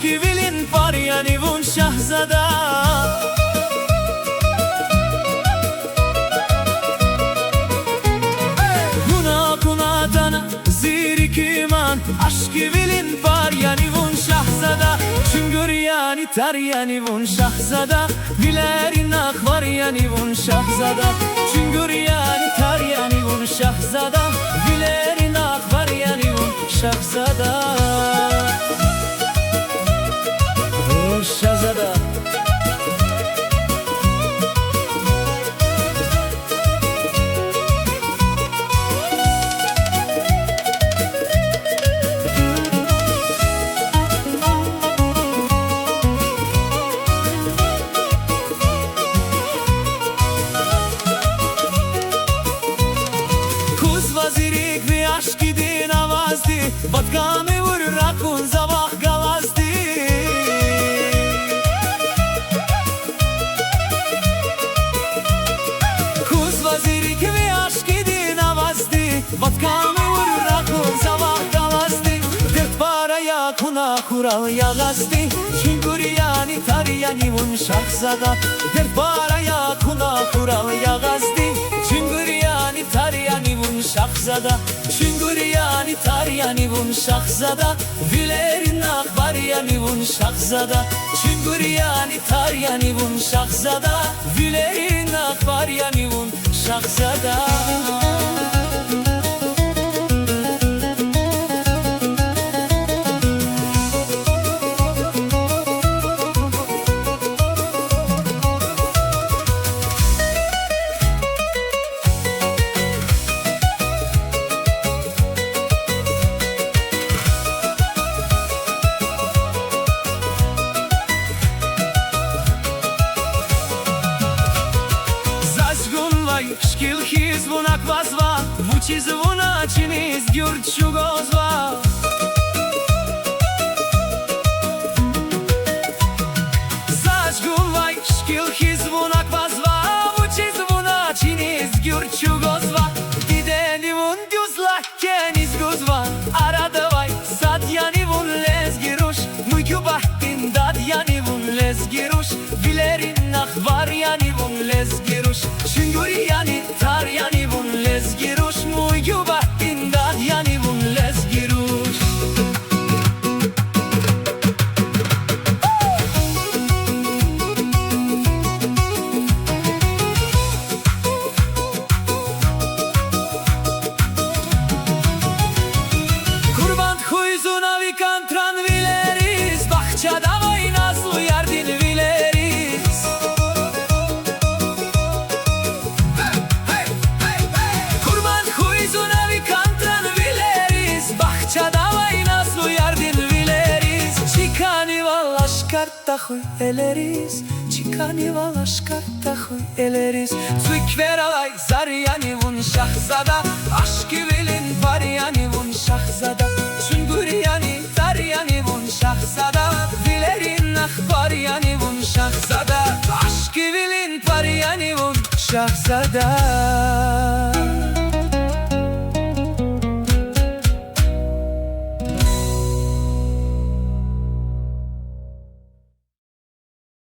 aşkı vilin paryani vun şahzada. Kuna kuna dana zirikiman aşkı vilin paryani vun şahzada. Çüngür yani tar yani vun şahzada. Vilerin akvar yani vun şahzada. Çüngür yani tar yani vun şahzada. Vilerin akvar yani vun şahzada. Vun şahzada. Vazirik ve aşk idin avazdi. Batkami vurur akun zavah gavazdi. Kuz vazirik ve aşk idin avazdi. Batkami vurur akun zavah gavazdi. Dert paraya kuna kural yagazdi. Çünkür yani tar yani vun şahzada. Dert paraya kuna kural yagazdi. Çünkür yani tar yani vun şahzada. Çünkür yani tar yani vun şahzada. Vilerin akbar yani vun şahzada. Çünkür yani tar yani vun şahzada. Vilerin akbar yani vun şahzada. Шкил хиз вунак вазва, вучиз вуна чиниз гюрт шугозва. Зажгувай, шкил хиз вунак вазва, вучиз вуна чиниz гюрт шугозва. Дидени вун дюзла кениz гузва, арада вай сад yani vun lezgiruş. Mükubah imdad yani vun lezgiruş. Vilerin akvar yani vun lezgiruş. Çüngür yani tar yani vun lezgiruş. Mükubah imdad yani vun lezgiruş. Kurban huyzuna vikantran vileriz. Bahçada vay nazlı yardin vileriz. Kurban huyzuna vikantran vileriz. Bahçada vay nazlı yardin vileriz. Çikani val aşkarta huy eleriz. Çikani val aşkarta huy eleriz. Zük veralay zar yani vun şahzada. Aşkı vilin var yani vun şahzada. Çüngür yani tar yani vun şahzada. Vilerin akbar yani vun şahzada. Aşkı vilin var yani vun şahzada.